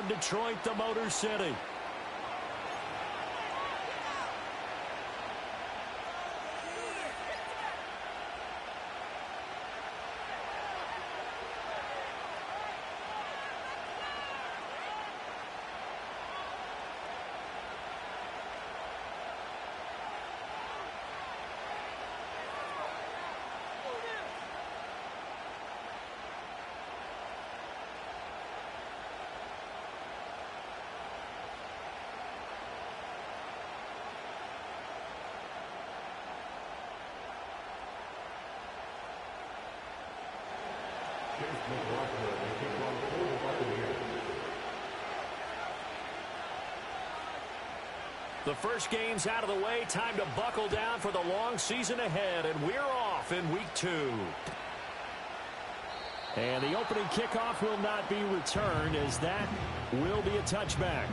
Detroit, the Motor City. The first game's out of the way. Time to buckle down for the long season ahead, and we're off in week 2. And the opening kickoff will not be returned, as that will be a touchback.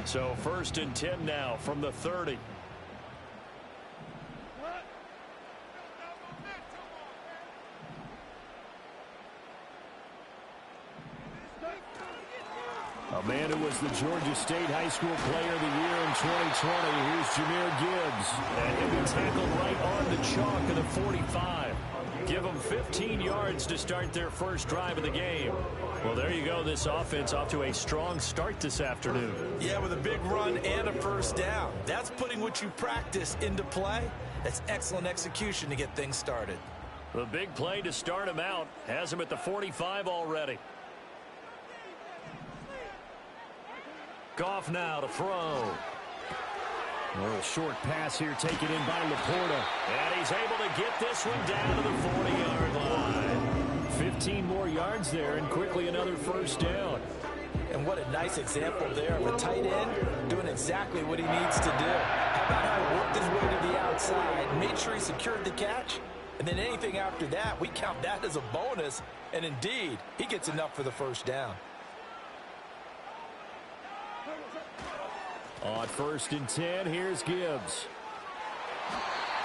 So 1st and 10 now from the 30. A man who was the Georgia State High School Player of the Year in 2020. Here's Jahmyr Gibbs. And he'll be tackled right on the chalk of the 45. Give them 15 yards to start their first drive of the game. Well, there you go. This offense off to a strong start this afternoon. Yeah, with a big run and a first down. That's putting what you practice into play. That's excellent execution to get things started. The big play to start him out has him at the 45 already. Goff now to throw. A little short pass here taken in by Laporta. And he's able to get this one down to the 40-yard line. 15 more yards there, and quickly another first down. And what a nice example there of a tight end doing exactly what he needs to do. How about how he worked his way to the outside, made sure he secured the catch, and then anything after that, we count that as a bonus. And indeed, he gets enough for the first down. On 1st and 10, here's Gibbs.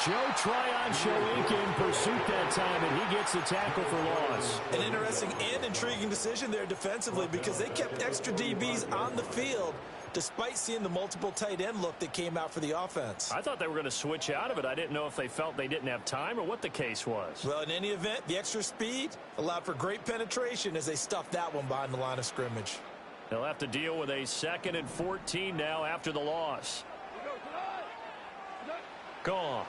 Joe Tryon in pursuit that time, and he gets the tackle for loss. An interesting and intriguing decision there defensively, because they kept extra DBs on the field despite seeing the multiple tight end look that came out for the offense. I thought they were going to switch out of it. I didn't know if they felt they didn't have time or what the case was. Well, in any event, the extra speed allowed for great penetration as they stuffed that one behind the line of scrimmage. They'll have to deal with a 2nd and 14 now after the loss. Gone.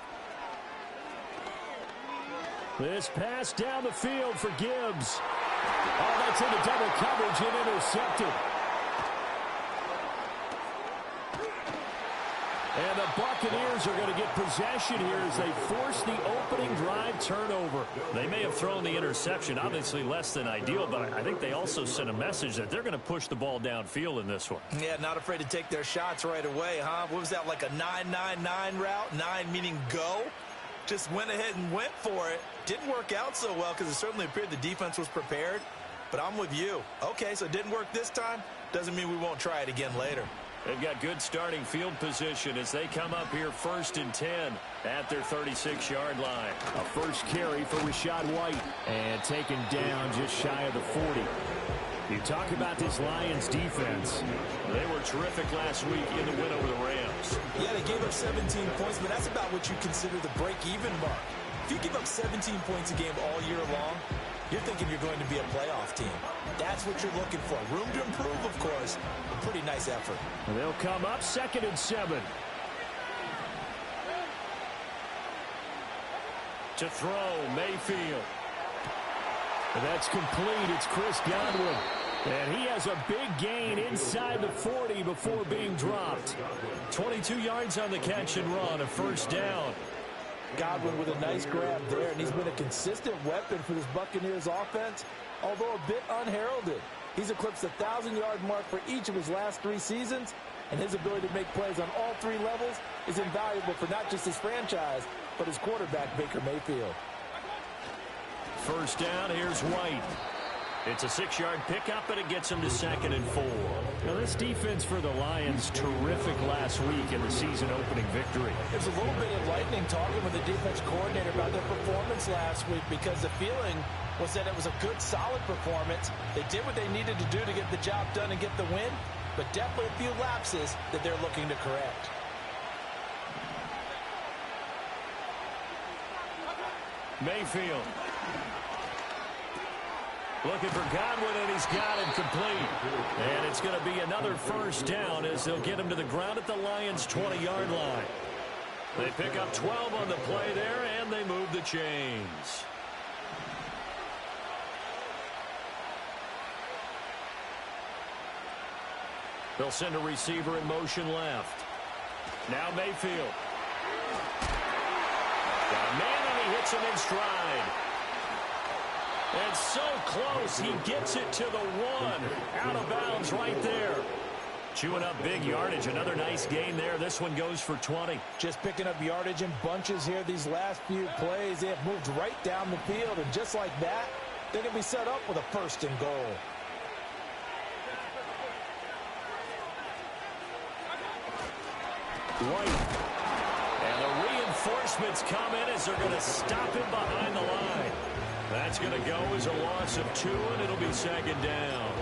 This pass down the field for Gibbs. Oh, that's into double coverage and intercepted. And the Buccaneers are going to get possession here as they force the opening drive turnover. They may have thrown the interception, obviously less than ideal, but I think they also sent a message that they're going to push the ball downfield in this one. Yeah, not afraid to take their shots right away, huh? What was that, like a 9-9-9 route? 9 meaning go? Just went ahead and went for it. Didn't work out so well because it certainly appeared the defense was prepared. But I'm with you. Okay, so it didn't work this time. Doesn't mean we won't try it again later. They've got good starting field position as they come up here 1st and 10 at their 36-yard line. A first carry for Rachaad White, and taken down just shy of the 40. You talk about this Lions defense. They were terrific last week in the win over the Rams. Yeah, they gave up 17 points, but that's about what you consider the break-even mark. If you give up 17 points a game all year long, you're thinking you're going to be a playoff team. That's what you're looking for. Room to improve, of course. A pretty nice effort. And they'll come up 2nd and 7. To throw, Mayfield. And that's complete. It's Chris Godwin. And he has a big gain inside the 40 before being dropped. 22 yards on the catch and run, a first down. Godwin with a nice grab there, and he's been a consistent weapon for this Buccaneers offense, although a bit unheralded. He's eclipsed the 1,000-yard mark for each of his last 3 seasons, and his ability to make plays on all 3 levels is invaluable for not just his franchise, but his quarterback, Baker Mayfield. First down, here's White. It's a 6-yard pickup, and it gets them to 2nd and 4. Now, this defense for the Lions, terrific last week in the season-opening victory. There's a little bit enlightening talking with the defense coordinator about their performance last week because the feeling was that it was a good, solid performance. They did what they needed to do to get the job done and get the win, but definitely a few lapses that they're looking to correct. Mayfield. Looking for Godwin, and he's got it complete. And it's going to be another first down as they'll get him to the ground at the Lions' 20-yard line. They pick up 12 on the play there, and they move the chains. They'll send a receiver in motion left. Now Mayfield. Got a man, and he hits him in stride. And so close, he gets it to the 1. Out of bounds right there. Chewing up big yardage. Another nice gain there. This one goes for 20. Just picking up yardage in bunches here these last few plays. They have moved right down the field, and just like that, they're going to be set up with a 1st and goal. White. And the reinforcements come in as they're going to stop him behind the line. That's going to go as a loss of 2, and it'll be 2nd down.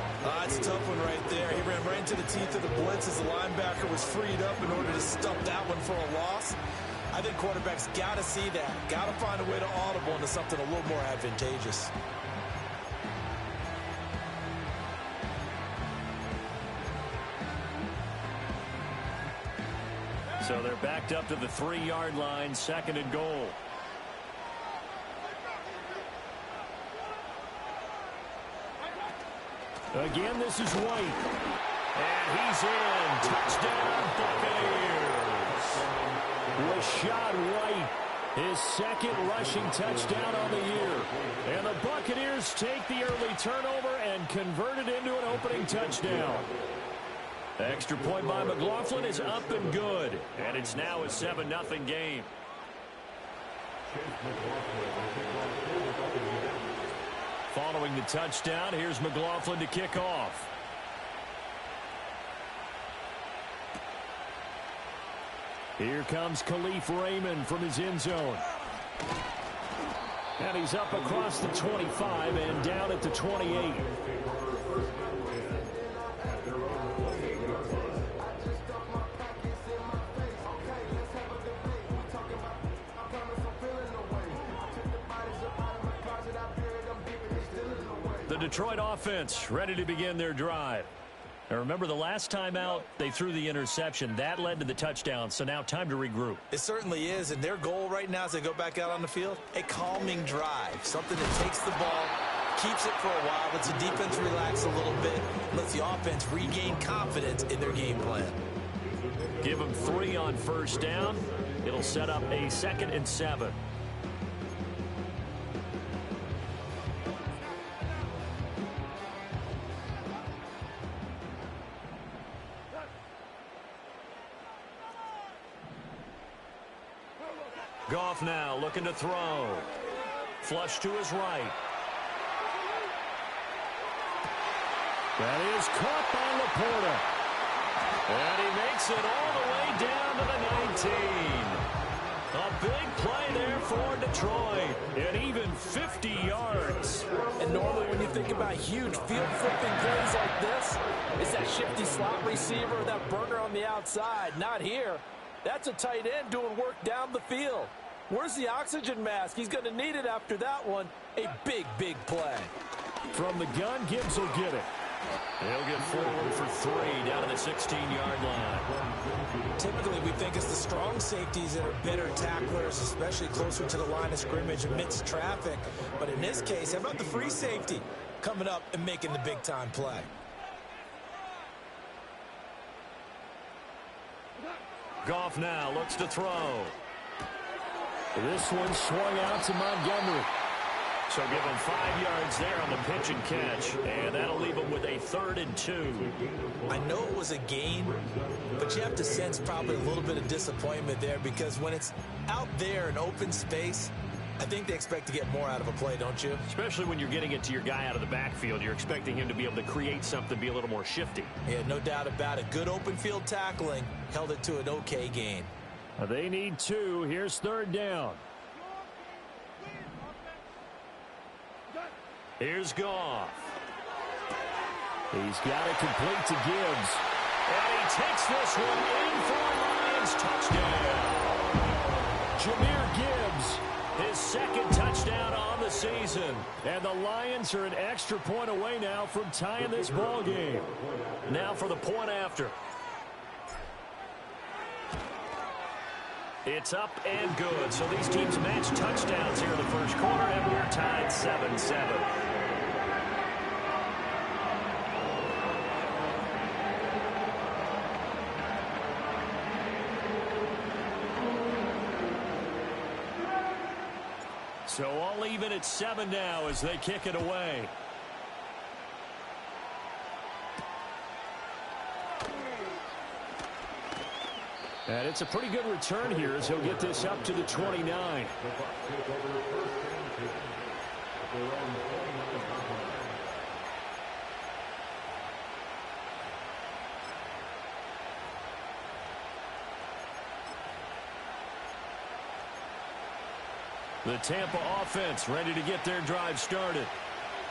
It's a tough one right there. He ran right into the teeth of the blitz as the linebacker was freed up in order to stop that one for a loss. I think quarterbacks got to see that. Got to find a way to audible into something a little more advantageous. So they're backed up to the 3-yard line, 2nd and goal. Again, this is White. And he's in. Touchdown, Buccaneers. Rashad White, his 2nd rushing touchdown on the year. And the Buccaneers take the early turnover and convert it into an opening touchdown. Extra point by McLaughlin is up and good. And it's now a 7-0 game. Following the touchdown, here's McLaughlin to kick off. Here comes Khalif Raymond from his end zone. And he's up across the 25 and down at the 28. The Detroit offense ready to begin their drive. Now remember, the last time out, they threw the interception. That led to the touchdown, so now time to regroup. It certainly is, and their goal right now as they go back out on the field, a calming drive. Something that takes the ball, keeps it for a while, lets the defense relax a little bit, lets the offense regain confidence in their game plan. Give them 3 on first down. It'll set up a 2nd and 7. Goff now looking to throw. Flush to his right. That is caught by Laporta. And he makes it all the way down to the 19. A big play there for Detroit. And even 50 yards. And normally when you think about huge field-flipping plays like this, it's that shifty slot receiver or that burner on the outside. Not here. That's a tight end doing work down the field. Where's the oxygen mask? He's going to need it after that one. A big, big play. From the gun, Gibbs will get it. He'll get forward for 3 down to the 16-yard line. Typically, we think it's the strong safeties that are better tacklers, especially closer to the line of scrimmage amidst traffic. But in this case, how about the free safety coming up and making the big-time play? Goff now looks to throw. This one swung out to Montgomery. So give him 5 yards there on the pitch and catch. And that'll leave him with a 3rd and 2. I know it was a gain, but you have to sense probably a little bit of disappointment there because when it's out there in open space, I think they expect to get more out of a play, don't you? Especially when you're getting it to your guy out of the backfield. You're expecting him to be able to create something, be a little more shifty. Yeah, no doubt about it. Good open field tackling. Held it to an okay gain. They need 2. Here's 3rd down. Here's Goff. He's got it complete to Gibbs. And he takes this one in for a Lions touchdown. Jahmyr Gibbs, his 2nd touchdown on the season. And the Lions are an extra point away now from tying this ball game. Now for the point after. It's up and good. So these teams match touchdowns here in the first quarter, and we're tied 7-7. So all even at 7 now as they kick it away. And it's a pretty good return here as he'll get this up to the 29. The Tampa offense ready to get their drive started.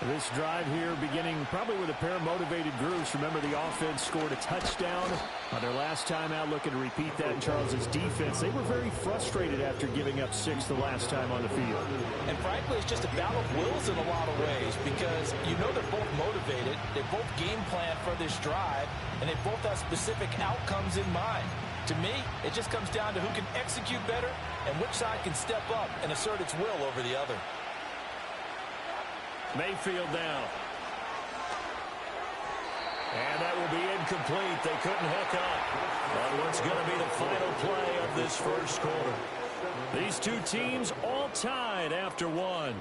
This drive here beginning probably with a pair of motivated groups. Remember, the offense scored a touchdown on their last time out, looking to repeat that in Charles's defense. They were very frustrated after giving up 6 the last time on the field. And frankly, it's just a battle of wills in a lot of ways because you know they're both motivated. They both game plan for this drive, and they both have specific outcomes in mind. To me, it just comes down to who can execute better and which side can step up and assert its will over the other. Mayfield down. And that will be incomplete. They couldn't hook up on what's going to be the final play of this first quarter. These two teams all tied after 1.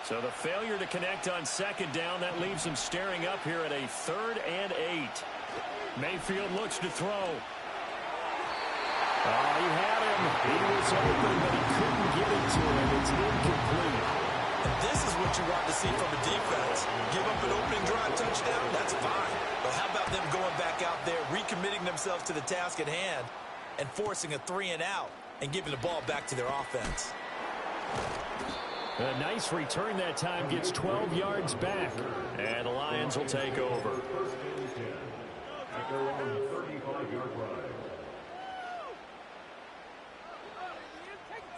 So the failure to connect on 2nd down, that leaves them staring up here at a 3rd and 8. Mayfield looks to throw. Oh, he had him. He was open, but he couldn't get it to him. It's incomplete. And this is what you want to see from a defense. Give up an opening drive touchdown, that's fine. But how about them going back out there, recommitting themselves to the task at hand, and forcing a 3 and out, and giving the ball back to their offense. A nice return that time, gets 12 yards back. And the Lions will take over.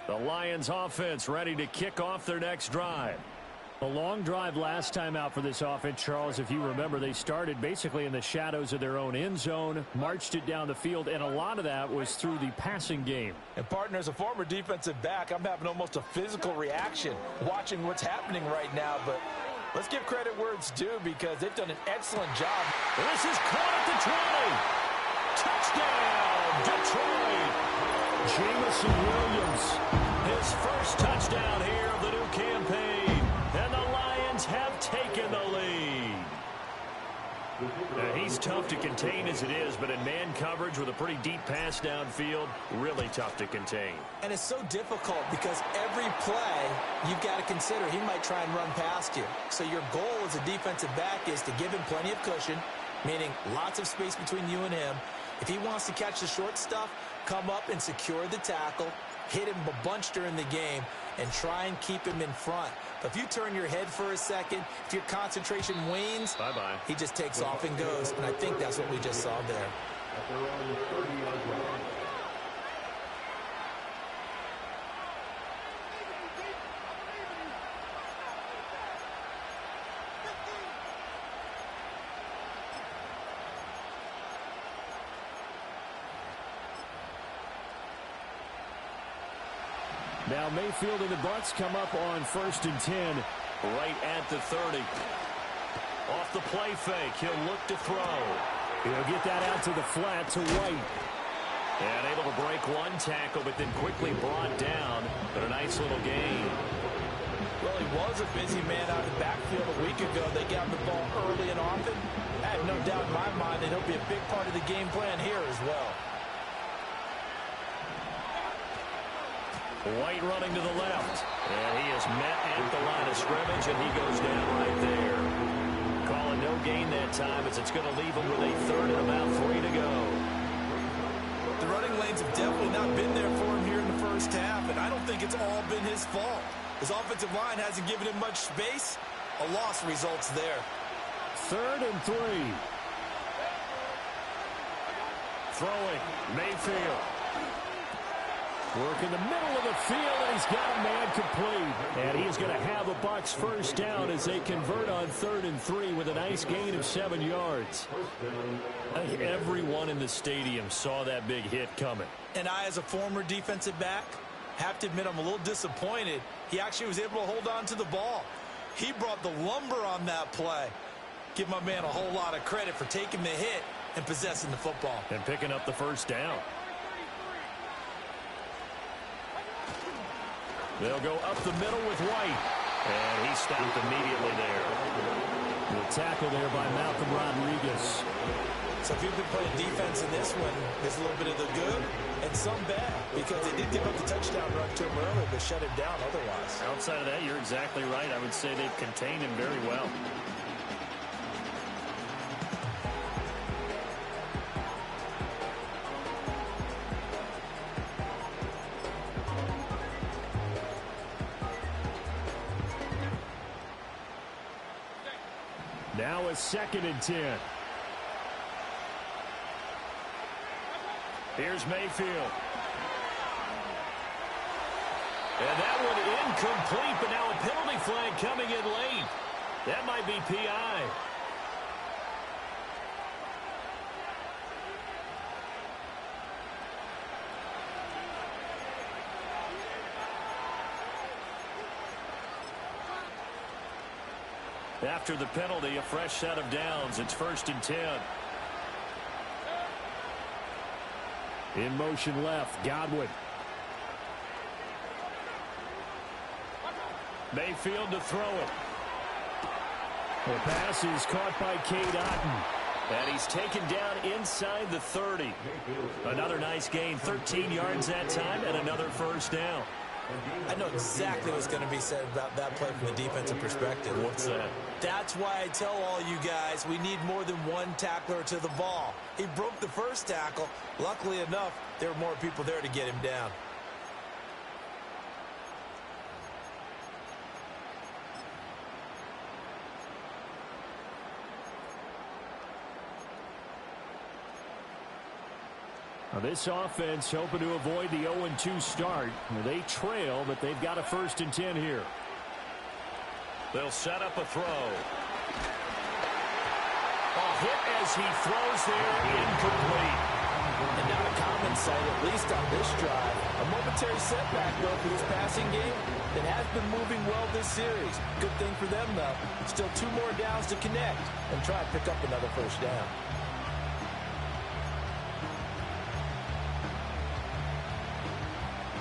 The Lions offense ready to kick off their next drive. A long drive last time out for this offense, Charles. If you remember, they started basically in the shadows of their own end zone, marched it down the field, and a lot of that was through the passing game. And partner, as a former defensive back, I'm having almost a physical reaction watching what's happening right now. But let's give credit where it's due because they've done an excellent job. This is caught at the 20. Touchdown, Detroit. Jamison Williams. His first touchdown here of the new campaign. And the Lions have taken the lead. Now, he's tough to contain as it is, but in man coverage with a pretty deep pass downfield, really tough to contain. And it's so difficult because every play you've got to consider he might try and run past you. So your goal as a defensive back is to give him plenty of cushion, meaning lots of space between you and him. If he wants to catch the short stuff, come up and secure the tackle, hit him a bunch during the game, and try and keep him in front. But if you turn your head for a second, if your concentration wanes, bye-bye, he just takes off and goes. And I think that's what we just saw there. Now Mayfield and the Bucs come up on 1st and 10. Right at the 30. Off the play fake. He'll look to throw. He'll get that out to the flat to White. And able to break one tackle, but then quickly brought down. But a nice little gain. Well, he was a busy man out of the backfield a week ago. They got the ball early and often. I have no doubt in my mind that he'll be a big part of the game plan here as well. White running to the left. And he is met at the line of scrimmage, and he goes down right there. Calling no gain that time as it's going to leave him with a 3rd and about 3 to go. The running lanes have definitely not been there for him here in the first half, and I don't think it's all been his fault. His offensive line hasn't given him much space. A loss results there. 3rd and 3. Throwing, Mayfield. Work in the middle of the field, and he's got a man complete. And he's going to have a Bucs first down as they convert on 3rd and 3 with a nice gain of 7 yards. I think everyone in the stadium saw that big hit coming. And I, as a former defensive back, have to admit I'm a little disappointed. He actually was able to hold on to the ball. He brought the lumber on that play. Give my man a whole lot of credit for taking the hit and possessing the football. And picking up the first down. They'll go up the middle with White. And he stopped immediately there. The tackle there by Malcolm Rodriguez. So if you've been playing defense in this one, there's a little bit of the good and some bad, because they did give up the touchdown run to him earlier, but shut him down otherwise. Outside of that, you're exactly right. I would say they've contained him very well. Now a 2nd and 10. Here's Mayfield. And that one incomplete, but now a penalty flag coming in late. That might be PI. After the penalty, a fresh set of downs. It's 1st and 10. In motion left, Godwin. Mayfield to throw it. The pass is caught by Cade Otton. And he's taken down inside the 30. Another nice gain, 13 yards that time, and another first down. I know exactly what's going to be said about that play from the defensive perspective. What's that? That's why I tell all you guys we need more than one tackler to the ball. He broke the first tackle. Luckily enough, there were more people there to get him down. Now this offense hoping to avoid the 0-2 start. They trail, but they've got a 1st and 10 here. They'll set up a throw. A hit as he throws there, incomplete. And not a common sight, at least on this drive. A momentary setback, though, for this passing game that has been moving well this series. Good thing for them, though. Still 2 more downs to connect and try to pick up another first down.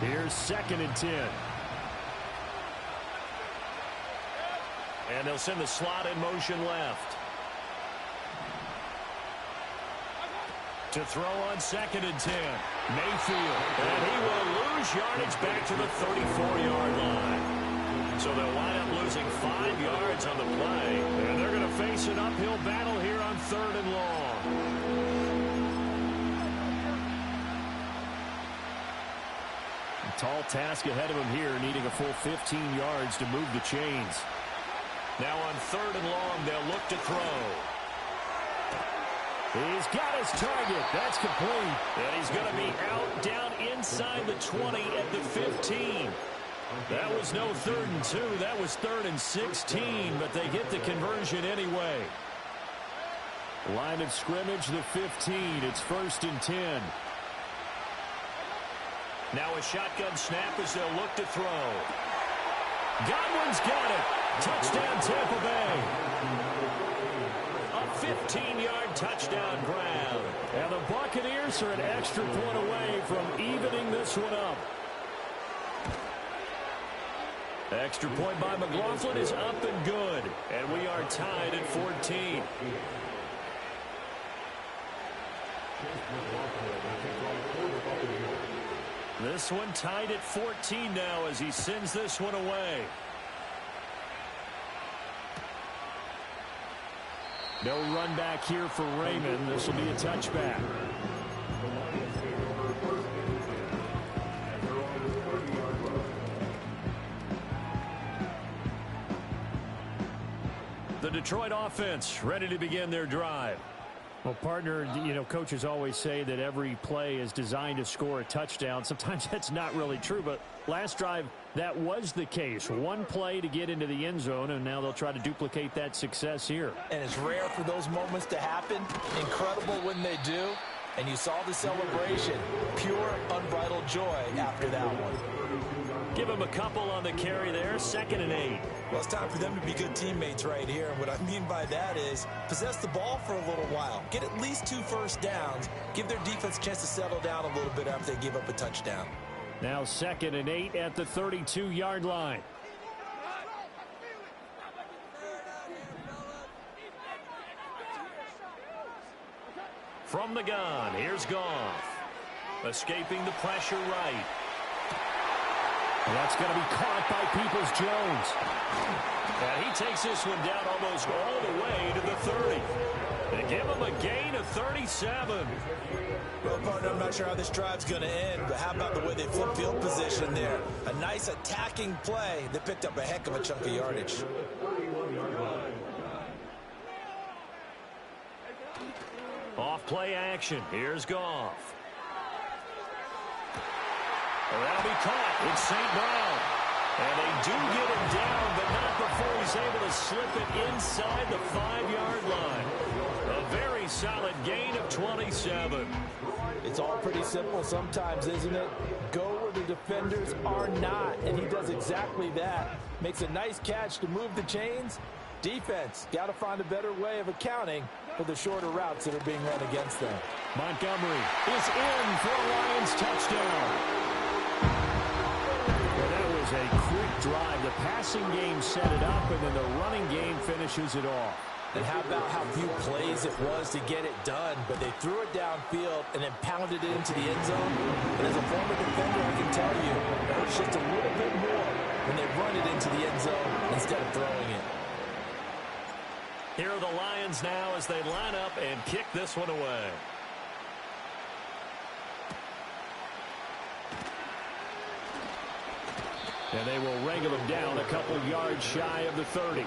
Here's 2nd and 10. And they'll send the slot in motion left. To throw on 2nd and 10. Mayfield. And he will lose yardage back to the 34-yard line. So they'll wind up losing 5 yards on the play. And they're going to face an uphill battle here on 3rd and long. Tall task ahead of him here, needing a full 15 yards to move the chains. Now on 3rd and long, they'll look to throw. He's got his target. That's complete. And he's going to be out down inside the 20 at the 15. That was no 3rd and 2. That was 3rd and 16, but they get the conversion anyway. Line of scrimmage, the 15. It's 1st and 10. Now a shotgun snap as they'll look to throw. Godwin's got it. Touchdown, Tampa Bay. A 15-yard touchdown grab. And the Buccaneers are an extra point away from evening this one up. Extra point by McLaughlin is up and good. And we are tied at 14. This one tied at 14 now as he sends this one away. No run back here for Raymond. This will be a touchback. The Detroit offense ready to begin their drive. Well, partner, coaches always say that every play is designed to score a touchdown. Sometimes that's not really true, but last drive, that was the case. One play to get into the end zone, and now they'll try to duplicate that success here. And it's rare for those moments to happen. Incredible when they do. And you saw the celebration. Pure, unbridled joy after that one. Give him a couple on the carry there. 2nd and 8. Well, it's time for them to be good teammates right here. And what I mean by that is possess the ball for a little while. Get at least 2 first downs. Give their defense a chance to settle down a little bit after they give up a touchdown. Now 2nd and 8 at the 32-yard line. From the gun, here's Goff. Escaping the pressure right. And that's going to be caught by Peoples-Jones. And he takes this one down almost all the way to the 30. They give him a gain of 37. Well, partner, I'm not sure how this drive's going to end, but how about the way they flip field position there? A nice attacking play. They picked up a heck of a chunk of yardage. Off play action. Here's Goff. Well, that'll be caught. It's St. Brown. And they do get him down, but not before he's able to slip it inside the 5-yard line. A very solid gain of 27. It's all pretty simple sometimes, isn't it? Go where the defenders are not, and he does exactly that. Makes a nice catch to move the chains. Defense, got to find a better way of accounting for the shorter routes that are being run against them. Montgomery is in for a Lions touchdown. Well, that was a quick drive. The passing game set it up, and then the running game finishes it off. And how about how few plays it was to get it done, but they threw it downfield and then pounded it into the end zone. And as a former defender, I can tell you, it hurts just a little bit more when they run it into the end zone instead of throwing it. Here are the Lions now as they line up and kick this one away. And they will wrangle him down a couple yards shy of the 30.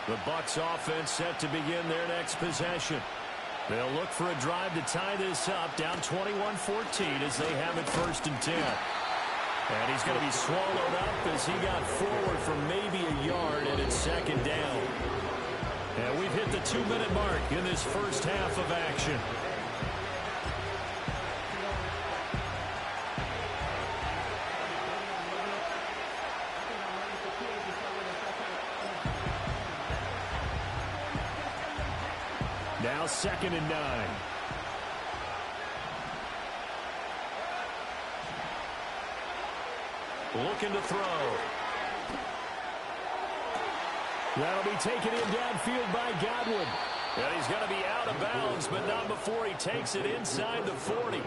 The Bucs offense set to begin their next possession. They'll look for a drive to tie this up, down 21-14 as they have it 1st and 10. And he's going to be swallowed up as he got forward for maybe a yard, and it's 2nd down. And we've hit the 2-minute mark in this first half of action. Now 2nd and 9. Looking to throw. That'll be taken in downfield by Godwin. And he's going to be out of bounds, but not before he takes it inside the 40.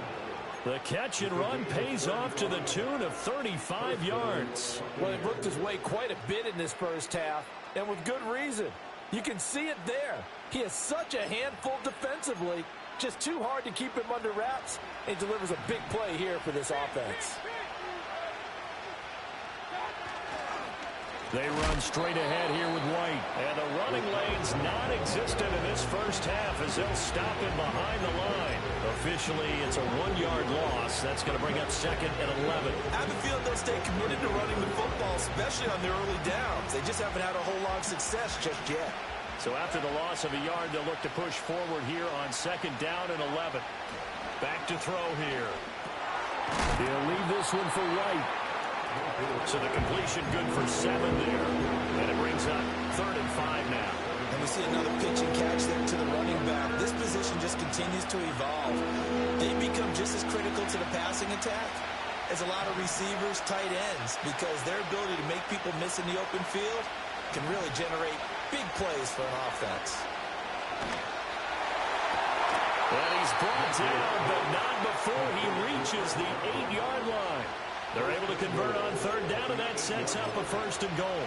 The catch and run pays off to the tune of 35 yards. Well, he worked his way quite a bit in this first half, and with good reason. You can see it there. He is such a handful defensively. Just too hard to keep him under wraps. He delivers a big play here for this offense. They run straight ahead here with White. And the running lane's non-existent in this first half as they'll stop him behind the line. Officially, it's a 1-yard loss. That's going to bring up 2nd and 11. I have a feeling they'll stay committed to running the football, especially on their early downs. They just haven't had a whole lot of success just yet. So after the loss of a yard, they'll look to push forward here on 2nd down and 11. Back to throw here. He'll leave this one for White. So the completion good for 7 there. And it brings up 3rd and 5 now. And we see another pitch and catch there to the running back. This position just continues to evolve. They become just as critical to the passing attack as a lot of receivers, tight ends, because their ability to make people miss in the open field can really generate big plays for an offense. And he's brought down, but not before he reaches the 8-yard line. They're able to convert on 3rd down, and that sets up a 1st and goal.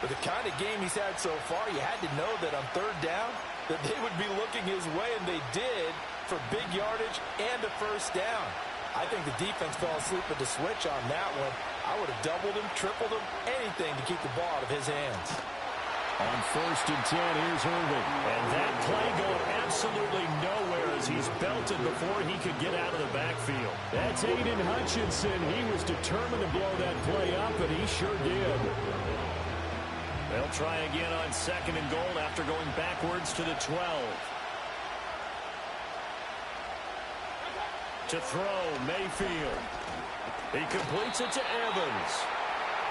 With the kind of game he's had so far, you had to know that on 3rd down, that they would be looking his way, and they did, for big yardage and a 1st down. I think the defense fell asleep at the switch on that one. I would have doubled him, tripled him, anything to keep the ball out of his hands. On 1st and 10, here's Irving. And that play going absolutely nowhere as he's belted before he could get out of the backfield. That's Aiden Hutchinson. He was determined to blow that play up, and he sure did. They'll try again on 2nd and goal after going backwards to the 12. To throw, Mayfield. He completes it to Evans.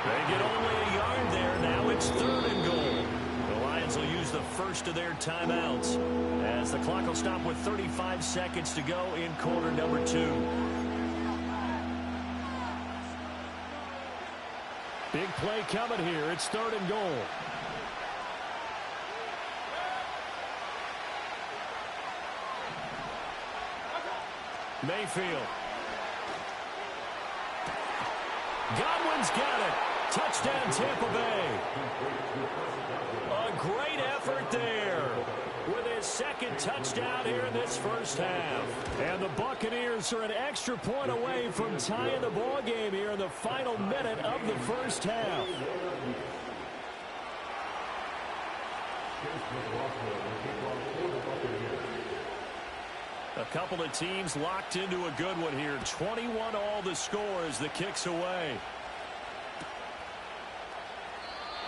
They get only a yard there. Now it's 3rd and goal. The Lions will use the first of their timeouts as the clock will stop with 35 seconds to go in quarter number 2. Big play coming here. It's 3rd and goal. Mayfield. Godwin's got it. Touchdown, Tampa Bay. A great effort there with his 2nd touchdown here in this first half. And the Buccaneers are an extra point away from tying the ball game here in the final minute of the first half. A couple of teams locked into a good one here. 21 all the score as the kick's away.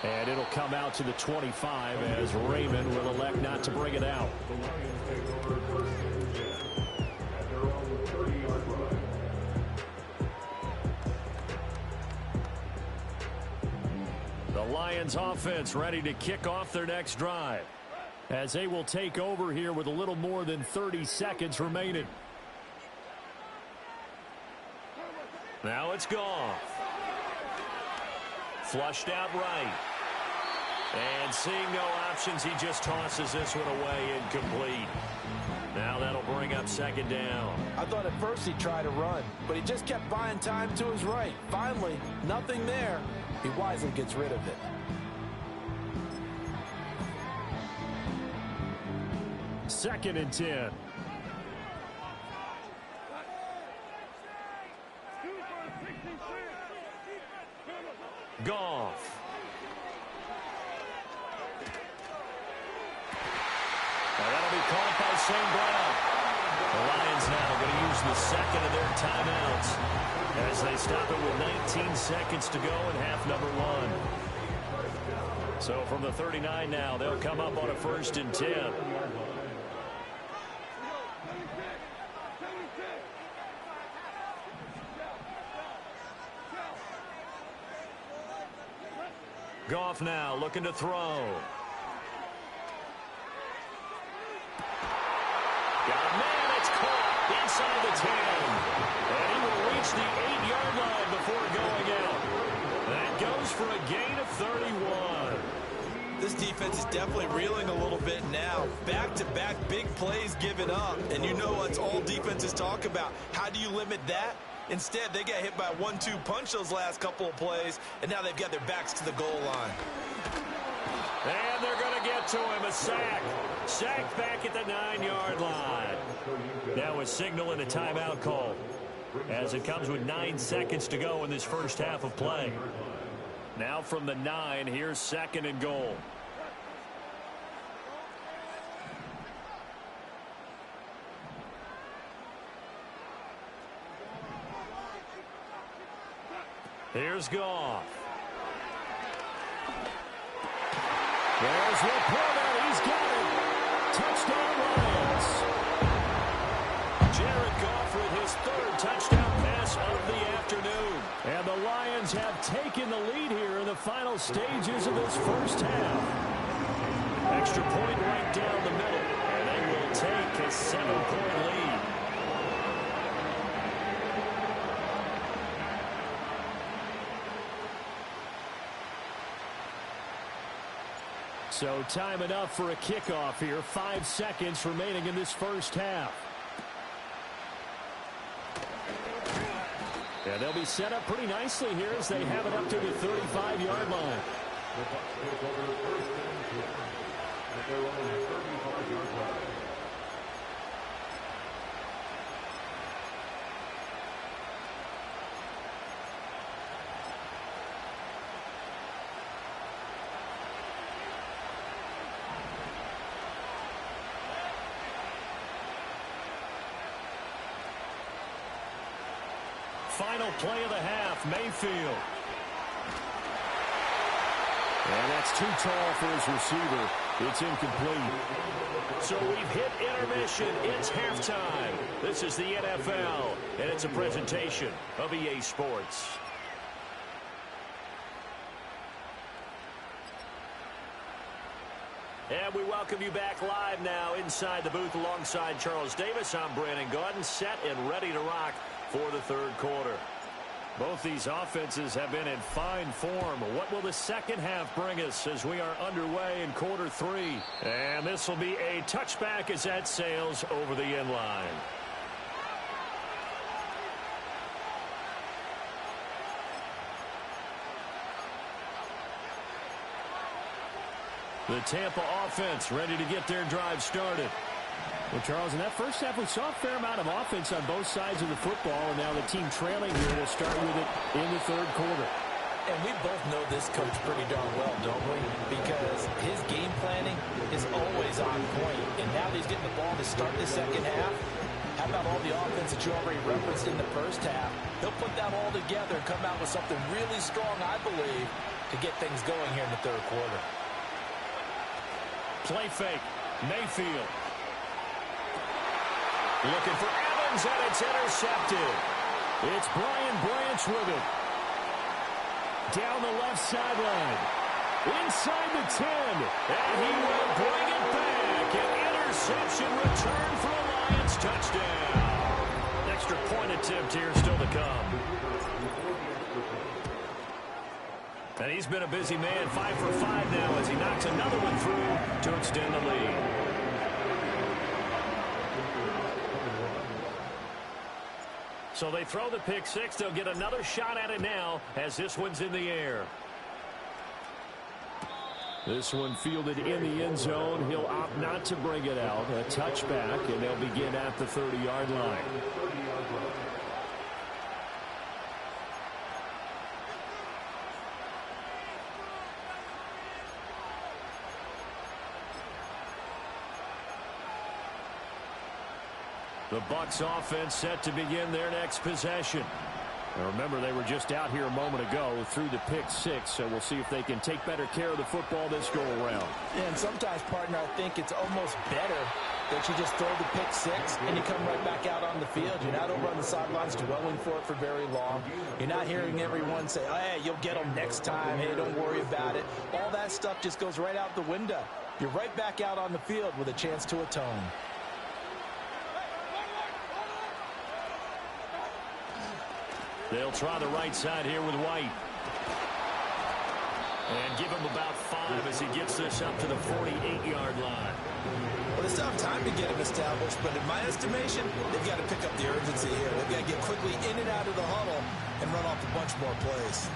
And it'll come out to the 25 as Raymond will elect not to bring it out. The Lions offense ready to kick off their next drive, as they will take over here with a little more than 30 seconds remaining. Now it's Goff. Flushed out right. And seeing no options, he just tosses this one away incomplete. Now that'll bring up 2nd down. I thought at first he'd try to run, but he just kept buying time to his right. Finally, nothing there. He wisely gets rid of it. Second and 10. Goff. Now that'll be called by St. Brown. The Lions now going to use the 2nd of their timeouts as they stop it with 19 seconds to go in half number 1. So from the 39 now, they'll come up on a 1st and 10. Goff now looking to throw. Got a man, it's caught inside the 10. And he will reach the 8-yard line before going out. That goes for a gain of 31. This defense is definitely reeling a little bit now. Back-to-back big plays given up. And you know what all defenses talk about. How do you limit that? Instead, they got hit by a 1-2 punch those last couple of plays, and now they've got their backs to the goal line. And they're going to get to him. A sack. Sacked back at the 9-yard line. Now a signal and a timeout call as it comes with 9 seconds to go in this first half of play. Now from the 9, here's 2nd and goal. Here's Goff. There's Laporta. He's got it. Touchdown Lions. Jared Goff with his 3rd touchdown pass of the afternoon. And the Lions have taken the lead here in the final stages of this first half. Extra point right down the middle. And they will take a 7-point lead. So time enough for a kickoff here. 5 seconds remaining in this first half. And they'll be set up pretty nicely here as they have it up to the 35-yard line. Final play of the half, Mayfield. And that's too tall for his receiver. It's incomplete. So we've hit intermission. It's halftime. This is the NFL, and it's a presentation of EA Sports. And we welcome you back live now inside the booth alongside Charles Davis. I'm Brandon Gaudin, set and ready to rock for the 3rd quarter. Both these offenses have been in fine form. What will the second half bring us as we are underway in quarter 3? And this will be a touchback as that sails over the end line. The Tampa offense ready to get their drive started. Well, Charles, in that first half, we saw a fair amount of offense on both sides of the football, and now the team trailing here will start with it in the 3rd quarter. And we both know this coach pretty darn well, don't we? Because his game planning is always on point, and now that he's getting the ball to start the second half, how about all the offense that you already referenced in the first half? He'll put that all together and come out with something really strong, I believe, to get things going here in the 3rd quarter. Play fake. Mayfield. Looking for Evans, and it's intercepted. It's Brian Branch with it. Down the left sideline. Inside the 10. And he will bring it back. An interception return for a Lions touchdown. Extra point attempt here still to come. And he's been a busy man. 5 for 5 now as he knocks another one through to extend the lead. So they throw the pick 6. They'll get another shot at it now as this one's in the air. This one fielded in the end zone. He'll opt not to bring it out. A touchback, and they'll begin at the 30-yard line. The Bucs offense set to begin their next possession. Now remember, they were just out here a moment ago through the pick 6, so we'll see if they can take better care of the football this go-around. And sometimes, partner, I think it's almost better that you just throw the pick 6 and you come right back out on the field. You're not over on the sidelines dwelling for it for very long. You're not hearing everyone say, oh, hey, you'll get them next time. Hey, don't worry about it. All that stuff just goes right out the window. You're right back out on the field with a chance to atone. They'll try the right side here with White. And give him about 5 as he gets this up to the 48-yard line. Well, they still have time to get him established, but in my estimation, they've got to pick up the urgency here. They've got to get quickly in and out of the huddle and run off a bunch more plays.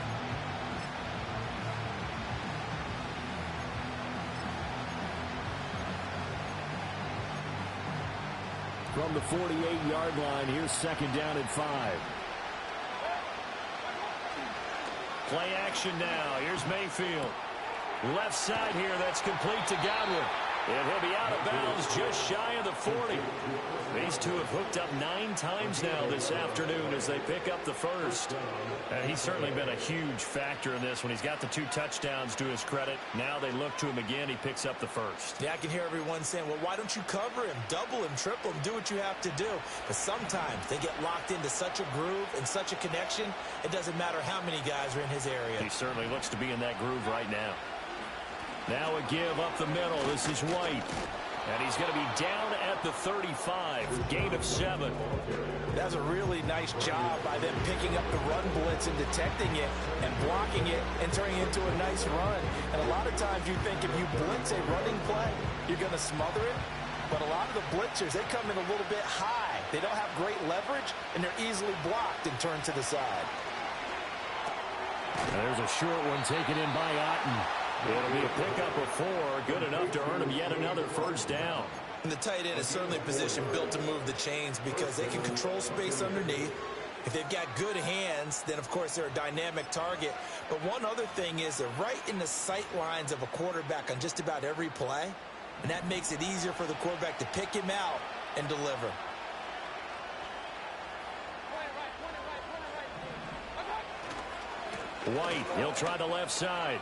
From the 48-yard line, here's 2nd down and 5. Play action now. Here's Mayfield. Left side here. That's complete to Godwin. And he'll be out of bounds just shy of the 40. These two have hooked up 9 times now this afternoon as they pick up the first. And he's certainly been a huge factor in this one. He's got the 2 touchdowns to his credit. Now they look to him again. He picks up the first. Yeah, I can hear everyone saying, well, why don't you cover him, double him, triple him, do what you have to do. But sometimes they get locked into such a groove and such a connection, it doesn't matter how many guys are in his area. He certainly looks to be in that groove right now. Now a give up the middle. This is White. And he's going to be down at the 35. Gain of 7. That's a really nice job by them picking up the run blitz and detecting it and blocking it and turning it into a nice run. And a lot of times you think if you blitz a running play, you're going to smother it. But a lot of the blitzers, they come in a little bit high. They don't have great leverage, and they're easily blocked and turned to the side. There's a short one taken in by Otten. It'll be a pickup of 4, good enough to earn him yet another first down. And the tight end is certainly a position built to move the chains because they can control space underneath. If they've got good hands, then, of course, they're a dynamic target. But one other thing is they're right in the sight lines of a quarterback on just about every play, and that makes it easier for the quarterback to pick him out and deliver. White, he'll try the left side.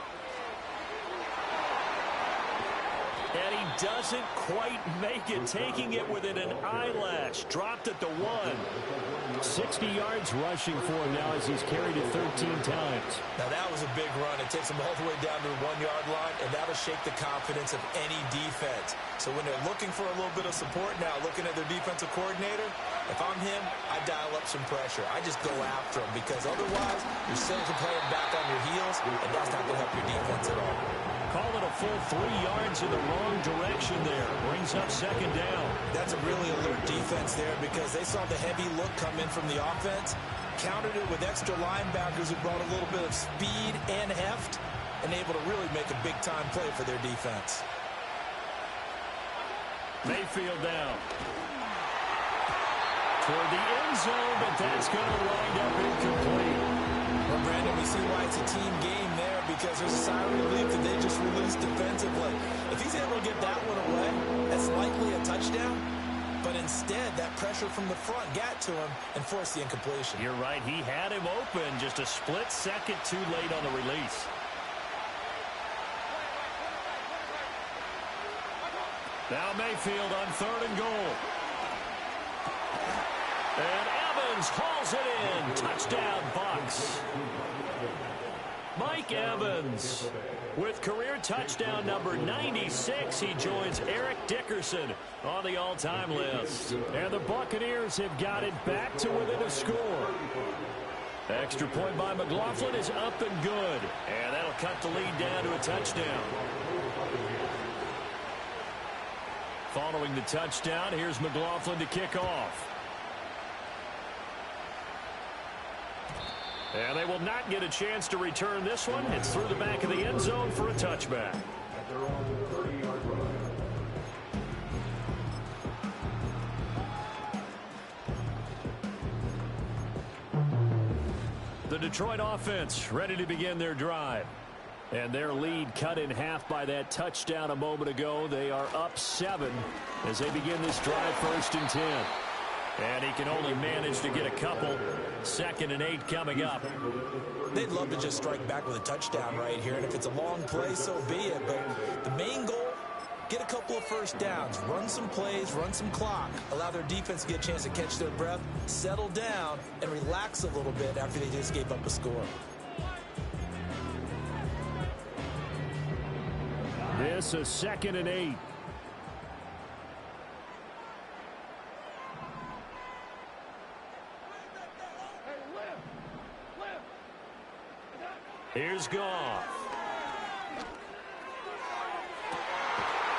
And he doesn't quite make it, taking it within an eyelash. Dropped at the 1. 60 yards rushing for him now as he's carried it 13 times. Now that was a big run. It takes him all the way down to the 1-yard line, and that'll shake the confidence of any defense. So when they're looking for a little bit of support now, looking at their defensive coordinator, if I'm him, I dial up some pressure. I just go after him because otherwise you're simply playing back on your heels, and that's not going to help your defense at all. Call it a full 3 yards in the wrong direction there. Brings up second down. That's a really alert defense there because they saw the heavy look come in from the offense, countered it with extra linebackers who brought a little bit of speed and heft, and able to really make a big-time play for their defense. Mayfield down. Toward the end zone, but that's going to wind up incomplete. Well, Brandon, we see why it's a team game there because there's a sigh of relief that they just released defensively. If he's able to get that one away, that's likely a touchdown. But instead, that pressure from the front got to him and forced the incompletion. You're right. He had him open just a split second too late on the release. Now Mayfield on 3rd and goal. And Evans hauls it in. Touchdown, Bucs. Mike Evans with career touchdown number 96. He joins Eric Dickerson on the all-time list. And the Buccaneers have got it back to within a score. Extra point by McLaughlin is up and good. And that'll cut the lead down to a touchdown. Following the touchdown, here's McLaughlin to kick off. And they will not get a chance to return this one. It's through the back of the end zone for a touchback. The Detroit offense ready to begin their drive. And their lead cut in half by that touchdown a moment ago. They are up 7 as they begin this drive 1st and 10. And he can only manage to get a couple. 2nd and 8 coming up. They'd love to just strike back with a touchdown right here. And if it's a long play, so be it. But the main goal, get a couple of first downs. Run some plays, run some clock. Allow their defense to get a chance to catch their breath, settle down, and relax a little bit after they just gave up a score. This is 2nd and 8. Here's Goff.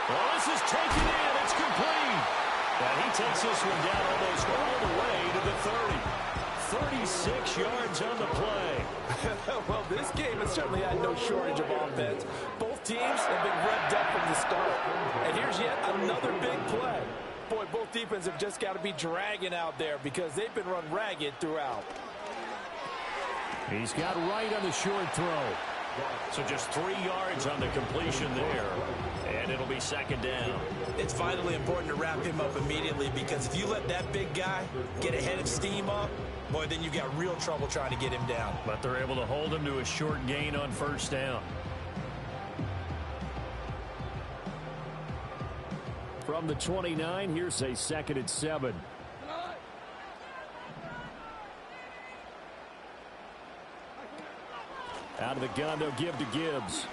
Well, this is taken in. It's complete. And he takes this one down almost all the way to the 30. 36 yards on the play. Well, this game has certainly had no shortage of offense. Both teams have been revved up from the start. And here's yet another big play. Boy, both defenses have just got to be dragging out there because they've been run ragged throughout. He's got right on the short throw. So just 3 yards on the completion there. And it'll be second down. It's vitally important to wrap him up immediately, because if you let that big guy get a head of steam up, boy, then you've got real trouble trying to get him down. But they're able to hold him to a short gain on first down. From the 29, here's a 2nd and 7. Out of the gun, they'll give to Gibbs.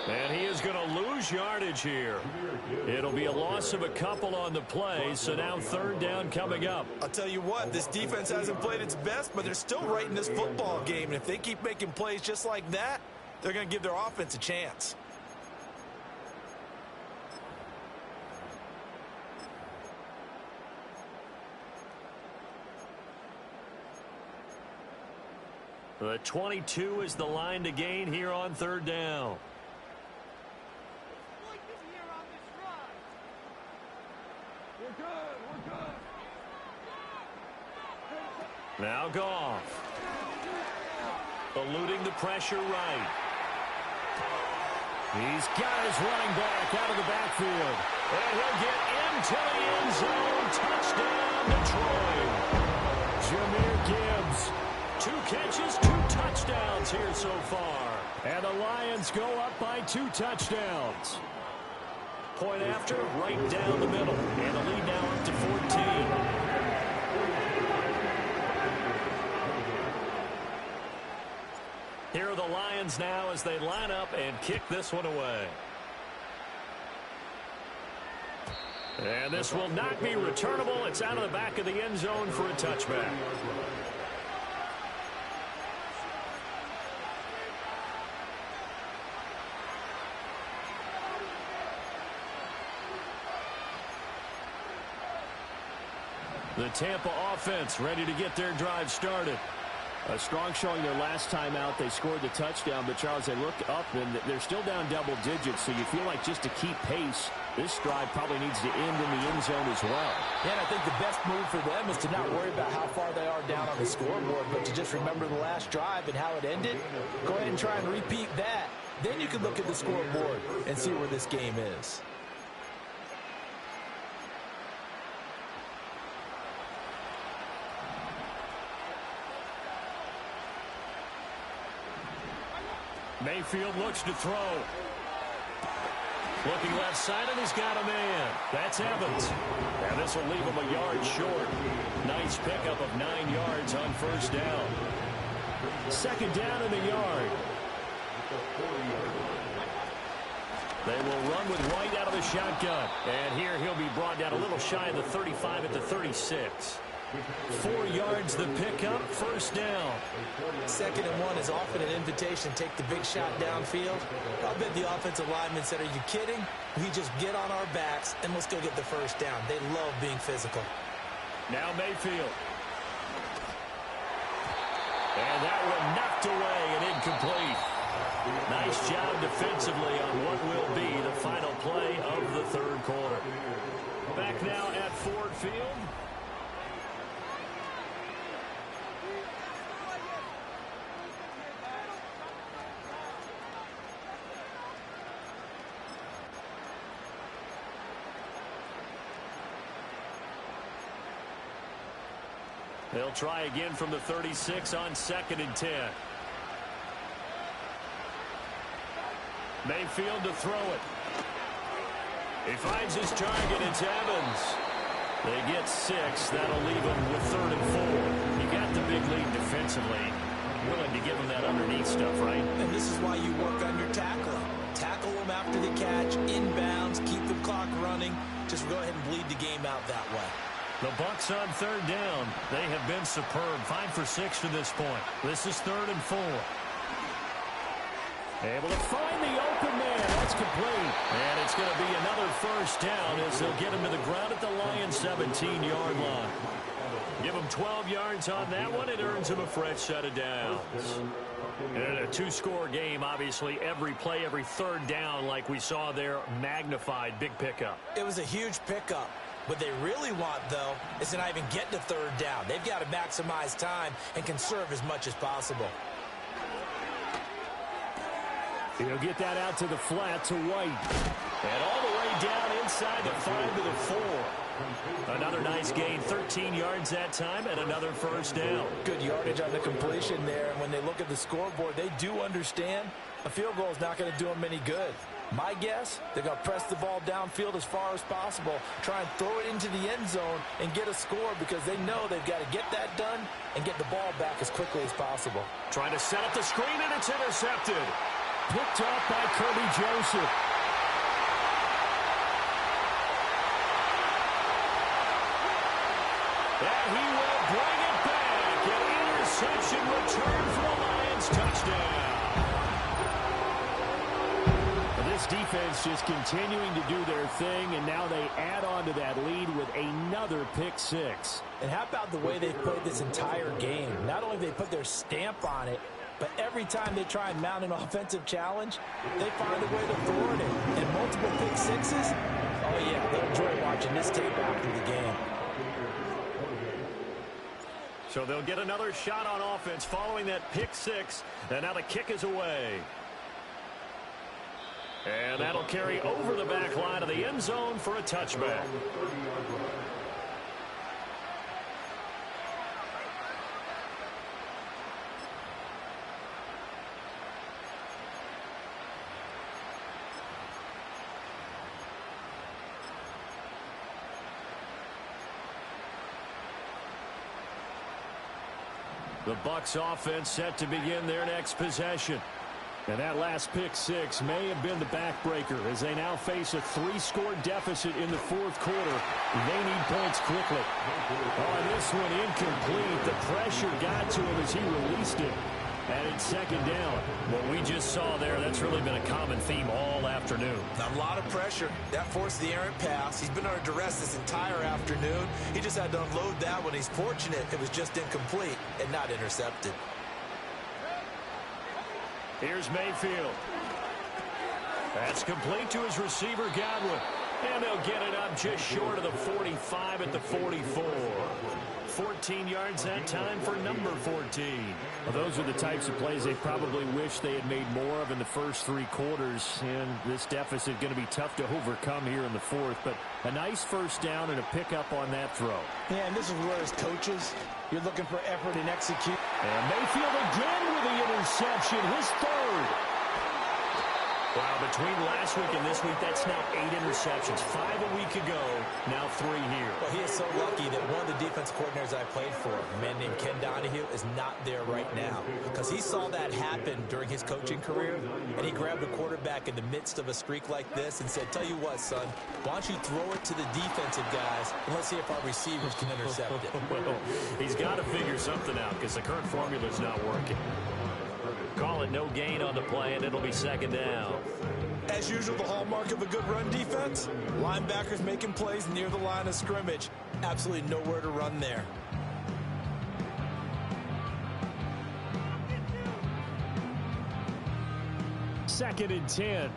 And he is going to lose yardage here. It'll be a loss of a couple on the play, so now 3rd down coming up. I'll tell you what, this defense hasn't played its best, but they're still right in this football game. And if they keep making plays just like that, they're going to give their offense a chance. The 22 is the line to gain here on 3rd down. Now Goff. Eluding the pressure right. He's got his running back out of the backfield. And he'll get into the end zone. Touchdown, Detroit. Jahmyr Gibbs. 2 catches, 2 touchdowns here so far. And the Lions go up by 2 touchdowns. Point after, right down the middle. And the lead now up to 14. Here are the Lions now as they line up and kick this one away. And this will not be returnable. It's out of the back of the end zone for a touchback. The Tampa offense ready to get their drive started. A strong showing their last time out. They scored the touchdown, but Charles, they look up and they're still down double digits, so you feel like just to keep pace, this drive probably needs to end in the end zone as well. Yeah, and I think the best move for them is to not worry about how far they are down on the scoreboard, but to just remember the last drive and how it ended. Go ahead and try and repeat that. Then you can look at the scoreboard and see where this game is. Mayfield looks to throw. Looking left side, and he's got a man. That's Evans. And this will leave him a yard short. Nice pickup of 9 yards on first down. 2nd down in the yard. They will run with White out of the shotgun. And here he'll be brought down a little shy of the 35 at the 36. 4 yards the pickup, first down. 2nd and 1 is often an invitation to take the big shot downfield. I bet the offensive lineman said, are you kidding? We just get on our backs and let's go get the first down. They love being physical. Now Mayfield. And that one knocked away and incomplete. Nice job defensively on what will be the final play of the 3rd quarter. Back now at Ford Field. They'll try again from the 36 on 2nd and 10. Mayfield to throw it. He finds his target. It's Evans. They get 6. That'll leave them with 3rd and 4. You got the big lead defensively. Willing to give them that underneath stuff, right? And this is why you work on your tackling. Tackle them after the catch, inbounds, keep the clock running. Just go ahead and bleed the game out that way. The Bucs on 3rd down. They have been superb. 5 for 6 to this point. This is 3rd and 4. Able to find the open man. That's complete. And it's going to be another first down as they'll get him to the ground at the Lions' 17-yard line. Give him 12 yards on that one. It earns him a fresh set of downs. And in a 2-score game, obviously, every play, every 3rd down, like we saw there, magnified. Big pickup. It was a huge pickup. What they really want, though, is to not even get to third down. They've got to maximize time and conserve as much as possible. He'll get that out to the flat to White. And all the way down inside the 5 to the 4. Another nice gain, 13 yards that time, and another first down. Good yardage on the completion there. And when they look at the scoreboard, they do understand a field goal is not going to do them any good. My guess, they're going to press the ball downfield as far as possible, try and throw it into the end zone and get a score because they know they've got to get that done and get the ball back as quickly as possible. Trying to set up the screen, and it's intercepted. Picked up by Kirby Joseph. And he will bring it back. An interception return for the Lions. Touchdown. This defense just continuing to do their thing, and now they add on to that lead with another pick six. And how about the way they've played this entire game? Not only have they put their stamp on it, but every time they try and mount an offensive challenge, they find a way to thwart it. And multiple pick sixes, oh yeah, they'll enjoy watching this tape after the game. So they'll get another shot on offense following that pick six, and now the kick is away. And that'll carry over the back line of the end zone for a touchback. The Bucs offense set to begin their next possession. And that last pick six may have been the backbreaker as they now face a 3-score deficit in the fourth quarter. They need points quickly. On this one, incomplete. The pressure got to him as he released it. And it's second down. What we just saw there, that's really been a common theme all afternoon. A lot of pressure. That forced the errant pass. He's been under duress this entire afternoon. He just had to unload that one. He's fortunate it was just incomplete and not intercepted. Here's Mayfield. That's complete to his receiver, Godwin. And they'll get it up just short of the 45 at the 44. 14 yards that time for number 14. Well, those are the types of plays they probably wish they had made more of in the first 3 quarters. And this deficit going to be tough to overcome here in the fourth. But a nice first down and a pickup on that throw. Yeah, and this is where as coaches, you're looking for effort and execute. And Mayfield again with the interception, his third. Wow, between last week and this week, that's now 8 interceptions. 5 a week ago, now 3 here. Well, he is so lucky that one of the defense coordinators I played for, a man named Ken Donahue, is not there right now. Because he saw that happen during his coaching career, and he grabbed a quarterback in the midst of a streak like this and said, tell you what, son, why don't you throw it to the defensive guys, and let's see if our receivers can intercept it. Well, he's got to figure something out because the current formula is not working. Call it no gain on the play, and it'll be second down. As usual, the hallmark of a good run defense, linebackers making plays near the line of scrimmage. Absolutely nowhere to run there. Second and 10.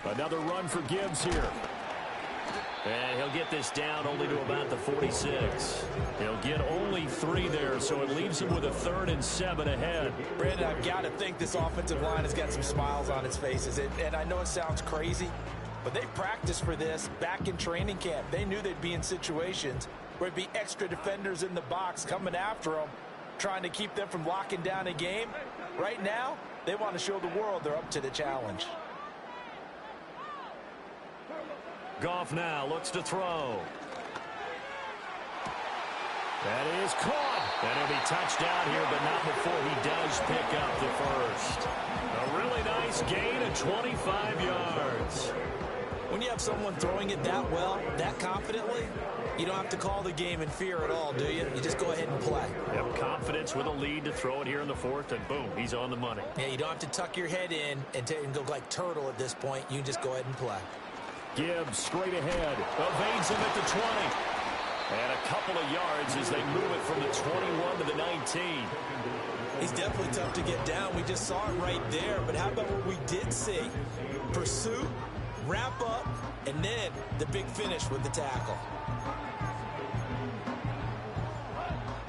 Another run for Gibbs here. And he'll get this down only to about the 46. He'll get only 3 there, so it leaves him with a 3rd and 7 ahead. Brandon, I've got to think this offensive line has got some smiles on its faces. And I know it sounds crazy, but they practiced for this back in training camp. They knew they'd be in situations where it'd be extra defenders in the box coming after them, trying to keep them from locking down a game. Right now, they want to show the world they're up to the challenge. Goff now looks to throw. That is caught. And he'll be touched down here, but not before he does pick up the first. A really nice gain of 25 yards. When you have someone throwing it that well, that confidently, you don't have to call the game in fear at all, do you? You just go ahead and play. Have confidence with a lead to throw it here in the fourth, and boom, he's on the money. Yeah, you don't have to tuck your head in and go like turtle at this point. You can just go ahead and play. Gibbs straight ahead. Evades him at the 20. And a couple of yards as they move it from the 21 to the 19. He's definitely tough to get down. We just saw it right there. But how about what we did see? Pursuit, wrap up, and then the big finish with the tackle.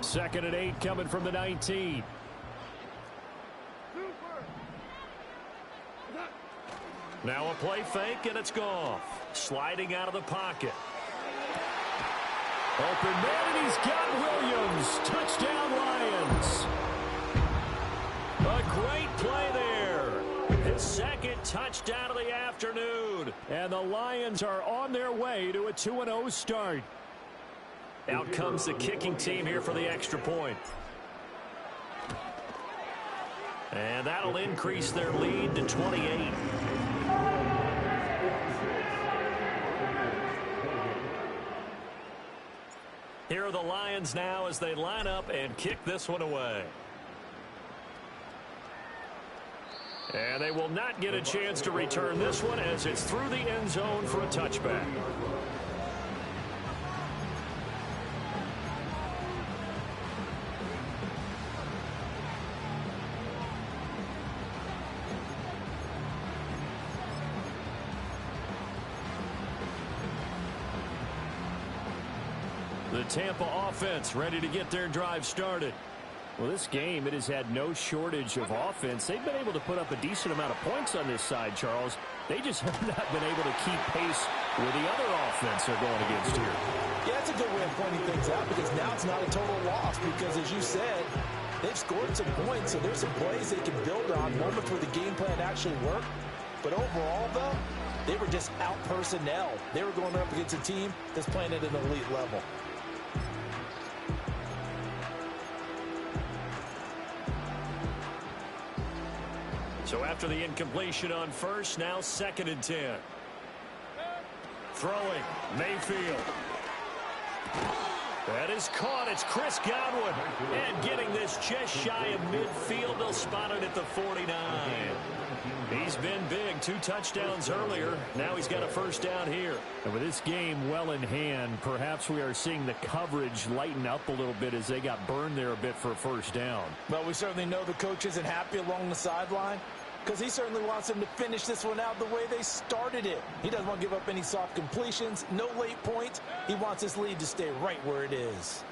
2nd and 8 coming from the 19. Now a play fake, and it's Goff. Sliding out of the pocket. Open man, and he's got Williams. Touchdown, Lions. A great play there. His 2nd touchdown of the afternoon. And the Lions are on their way to a 2-0 start. Out comes the kicking team here for the extra point. And that'll increase their lead to 28. Here are the Lions now as they line up and kick this one away. And they will not get a chance to return this one as it's through the end zone for a touchback. The Tampa offense ready to get their drive started. Well, this game, it has had no shortage of offense. They've been able to put up a decent amount of points on this side, Charles. They just have not been able to keep pace with the other offense they're going against here. Yeah, that's a good way of pointing things out because now it's not a total loss because, as you said, they've scored some points, so there's some plays they can build on, moments where the game plan actually worked. But overall, though, they were just out-personnel. They were going up against a team that's playing at an elite level. So after the incompletion on first, now 2nd and 10. Throwing, Mayfield. That is caught. It's Chris Godwin. And getting this just shy of midfield. They'll spot it at the 49. He's been big. 2 touchdowns earlier. Now he's got a first down here. And with this game well in hand, perhaps we are seeing the coverage lighten up a little bit as they got burned there a bit for a first down. Well, we certainly know the coach isn't happy along the sideline because he certainly wants them to finish this one out the way they started it. He doesn't want to give up any soft completions, no late points. He wants his lead to stay right where it is.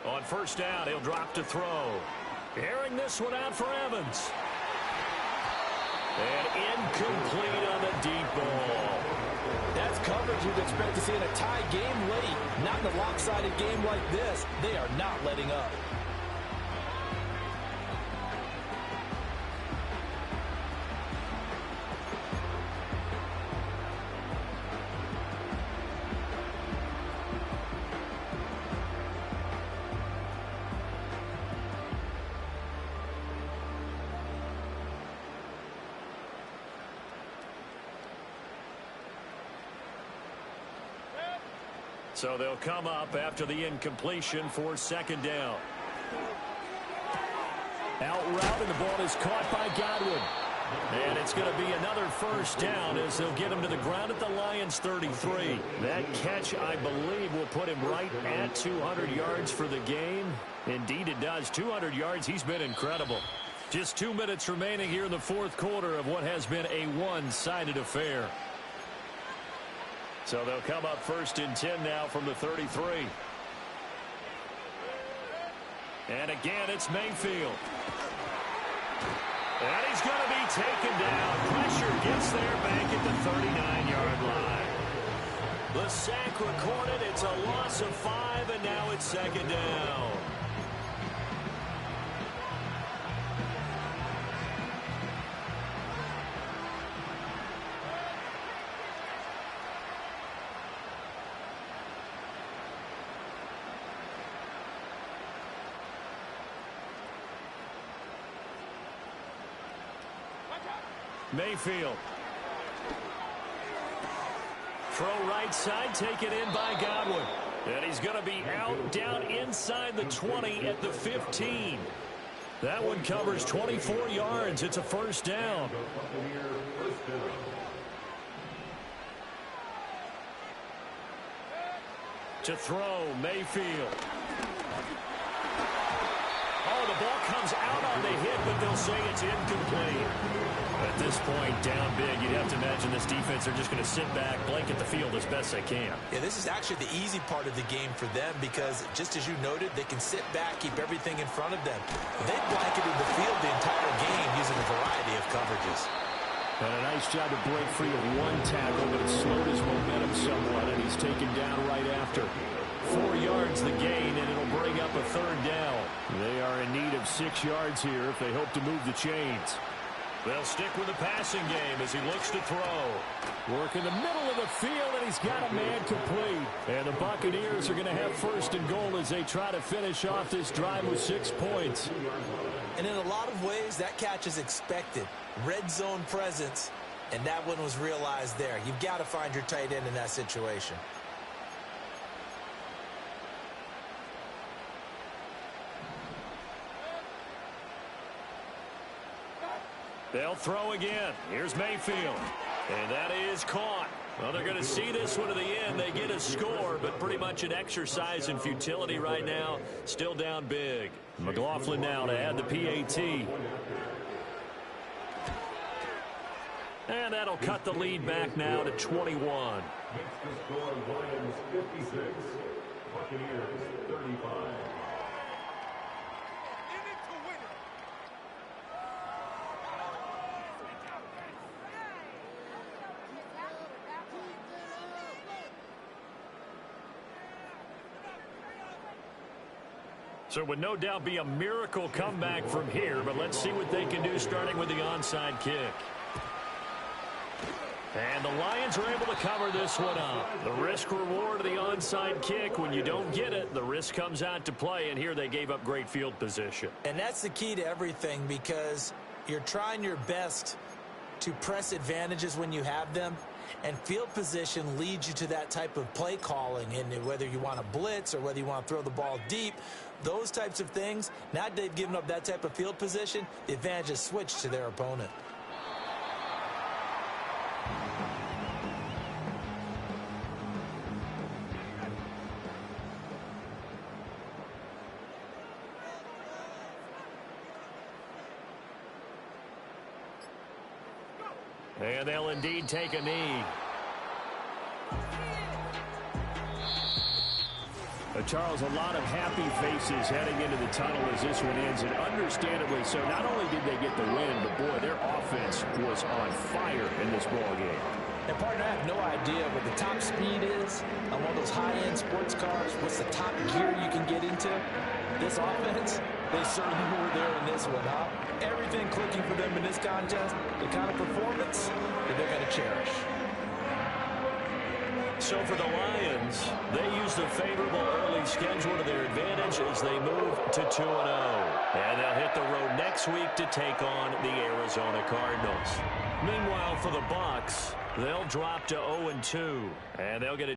On first down, he'll drop to throw. Airing this one out for Evans. And incomplete on the deep ball. That's coverage you'd expect to see in a tie game late. Not in a lopsided game like this. They are not letting up. So they'll come up after the incompletion for 2nd down. Out route, and the ball is caught by Godwin. And it's going to be another first down as they'll get him to the ground at the Lions' 33. That catch, I believe, will put him right at 200 yards for the game. Indeed, it does. 200 yards. He's been incredible. Just 2 minutes remaining here in the 4th quarter of what has been a one-sided affair. So they'll come up 1st and 10 now from the 33. And again, it's Mayfield. And he's going to be taken down. Pressure gets there back at the 39-yard line. The sack recorded. It's a loss of 5, and now it's 2nd down. Mayfield. Throw right side, taken in by Godwin. And he's going to be out down inside the 20 at the 15. That one covers 24 yards. It's a first down. To throw, Mayfield. Oh, the ball comes out on the hit, but they'll say it's incomplete. At this point, down big, you'd have to imagine this defense are just going to sit back, blanket the field as best they can. Yeah, this is actually the easy part of the game for them because, just as you noted, they can sit back, keep everything in front of them. They blanketed the field the entire game using a variety of coverages. And a nice job to break free of one tackle, but it slowed his momentum somewhat, and he's taken down right after. 4 yards the gain, and it'll bring up a third down. They are in need of 6 yards here if they hope to move the chains. They'll stick with the passing game as he looks to throw. Work in the middle of the field, and he's got a man complete. And the Buccaneers are going to have first and goal as they try to finish off this drive with 6 points. And in a lot of ways, that catch is expected. Red zone presence, and that one was realized there. You've got to find your tight end in that situation. They'll throw again. Here's Mayfield. And that is caught. Well, they're going to see this one to the end. They get a score, but pretty much an exercise in futility right now. Still down big. McLaughlin now to add the PAT. And that'll cut the lead back now to 21. Makes the score Lions 56, Buccaneers 35. So it would no doubt be a miracle comeback from here, but let's see what they can do starting with the onside kick. And the Lions are able to cover this one up. The risk-reward of the onside kick, when you don't get it, the risk comes out to play, and here they gave up great field position. And that's the key to everything because you're trying your best to press advantages when you have them, and field position leads you to that type of play calling, and whether you want to blitz or whether you want to throw the ball deep, those types of things, now that they've given up that type of field position, the advantage is switched to their opponent. And they'll indeed take a knee. Charles, a lot of happy faces heading into the tunnel as this one ends, and understandably so. Not only did they get the win, but boy, their offense was on fire in this ball game. And partner, I have no idea what the top speed is on one of those high-end sports cars. What's the top gear you can get into? This offense, they certainly were there in this one, huh? Everything clicking for them in this contest, the kind of performance that they're going to cherish. So for the Lions, they use the favorable early schedule to their advantage as they move to 2-0. And they'll hit the road next week to take on the Arizona Cardinals. Meanwhile, for the Bucs, they'll drop to 0-2, and they'll get a